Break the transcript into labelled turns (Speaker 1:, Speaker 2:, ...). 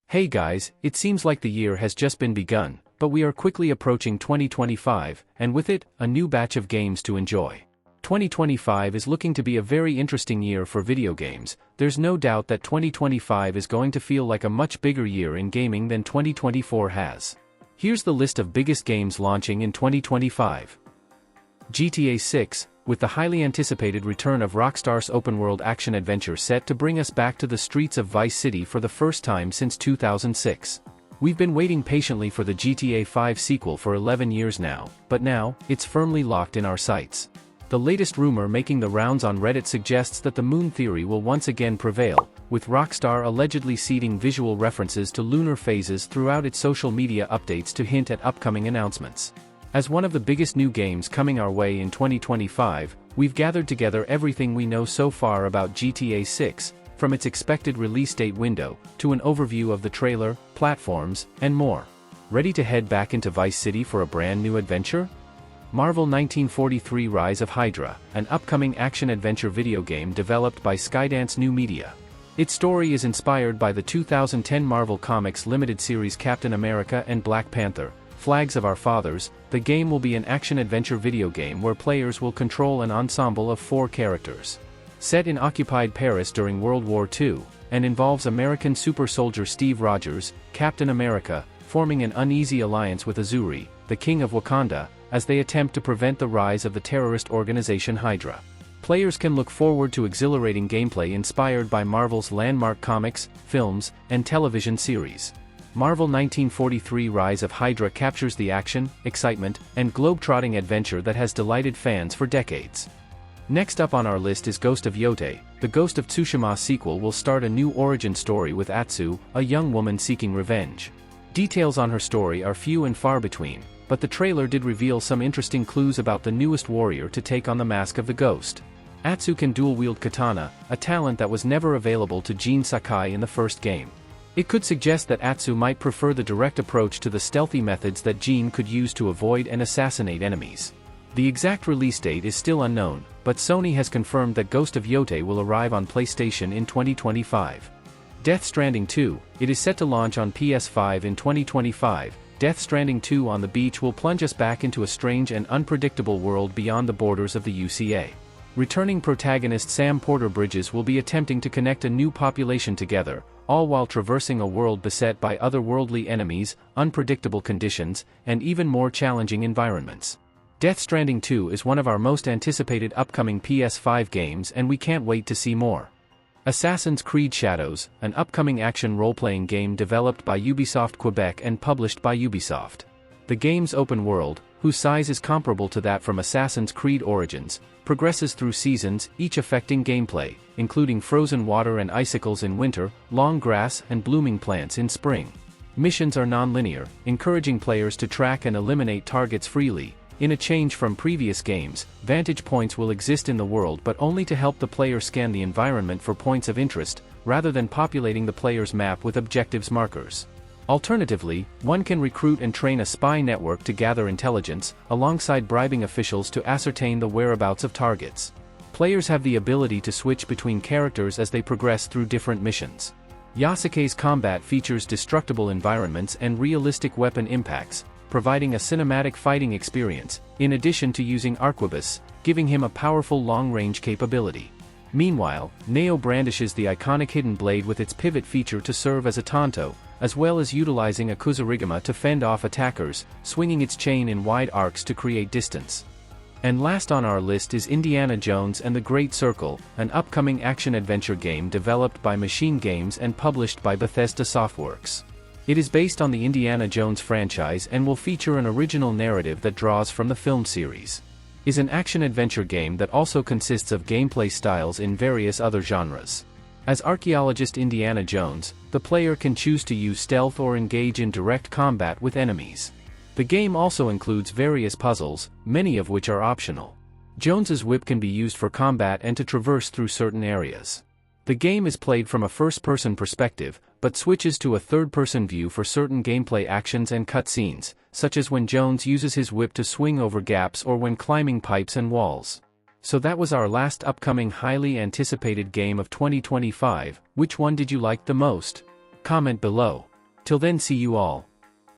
Speaker 1: Hey guys, it seems like the year has just been begun, but we are quickly approaching 2025, and with it, a new batch of games to enjoy. 2025 is looking to be a very interesting year for video games. There's no doubt that 2025 is going to feel like a much bigger year in gaming than 2024 has. Here's the list of biggest games launching in 2025. GTA 6, with the highly anticipated return of Rockstar's open-world action-adventure set to bring us back to the streets of Vice City for the first time since 2006. We've been waiting patiently for the GTA 5 sequel for 11 years now, but now, it's firmly locked in our sights. The latest rumor making the rounds on Reddit suggests that the moon theory will once again prevail, with Rockstar allegedly seeding visual references to lunar phases throughout its social media updates to hint at upcoming announcements. As one of the biggest new games coming our way in 2025, we've gathered together everything we know so far about GTA 6, from its expected release date window, to an overview of the trailer, platforms, and more. Ready to head back into Vice City for a brand new adventure? Marvel 1943 Rise of Hydra, an upcoming action-adventure video game developed by Skydance New Media. Its story is inspired by the 2010 Marvel Comics limited series Captain America and Black Panther, Flags of Our Fathers. The game will be an action-adventure video game where players will control an ensemble of 4 characters. Set in occupied Paris during World War II, and involves American super soldier Steve Rogers, Captain America, forming an uneasy alliance with Azuri, the King of Wakanda, as they attempt to prevent the rise of the terrorist organization Hydra. Players can look forward to exhilarating gameplay inspired by Marvel's landmark comics, films, and television series. Marvel 1943 Rise of Hydra captures the action, excitement, and globe-trotting adventure that has delighted fans for decades. Next up on our list is Ghost of Yotei. The Ghost of Tsushima sequel will start a new origin story with Atsu, a young woman seeking revenge. Details on her story are few and far between, but the trailer did reveal some interesting clues about the newest warrior to take on the mask of the ghost. Atsu can dual-wield katana, a talent that was never available to Jin Sakai in the first game. It could suggest that Atsu might prefer the direct approach to the stealthy methods that Jin could use to avoid and assassinate enemies. The exact release date is still unknown, but Sony has confirmed that Ghost of Yotei will arrive on PlayStation in 2025. Death Stranding 2, it is set to launch on PS5 in 2025. Death Stranding 2 on the beach will plunge us back into a strange and unpredictable world beyond the borders of the UCA. Returning protagonist Sam Porter Bridges will be attempting to connect a new population together, all while traversing a world beset by otherworldly enemies, unpredictable conditions, and even more challenging environments. Death Stranding 2 is one of our most anticipated upcoming PS5 games, and we can't wait to see more. Assassin's Creed Shadows, an upcoming action role-playing game developed by Ubisoft Quebec and published by Ubisoft. The game's open world, whose size is comparable to that from Assassin's Creed Origins, progresses through seasons, each affecting gameplay, including frozen water and icicles in winter, long grass and blooming plants in spring. Missions are non-linear, encouraging players to track and eliminate targets freely. In a change from previous games, vantage points will exist in the world but only to help the player scan the environment for points of interest, rather than populating the player's map with objectives markers. Alternatively, one can recruit and train a spy network to gather intelligence, alongside bribing officials to ascertain the whereabouts of targets. Players have the ability to switch between characters as they progress through different missions. Yasuke's combat features destructible environments and realistic weapon impacts, providing a cinematic fighting experience, in addition to using arquebus, giving him a powerful long-range capability. Meanwhile, Neo brandishes the iconic hidden blade with its pivot feature to serve as a tanto, as well as utilizing a kusarigama to fend off attackers, swinging its chain in wide arcs to create distance. And last on our list is Indiana Jones and the Great Circle, an upcoming action-adventure game developed by Machine Games and published by Bethesda Softworks. It is based on the Indiana Jones franchise and will feature an original narrative that draws from the film series. It is an action-adventure game that also consists of gameplay styles in various other genres. As archaeologist Indiana Jones, the player can choose to use stealth or engage in direct combat with enemies. The game also includes various puzzles, many of which are optional. Jones's whip can be used for combat and to traverse through certain areas. The game is played from a first-person perspective, but switches to a third-person view for certain gameplay actions and cutscenes, such as when Jones uses his whip to swing over gaps or when climbing pipes and walls. So that was our last upcoming highly anticipated game of 2025. Which one did you like the most? Comment below. Till then, see you all.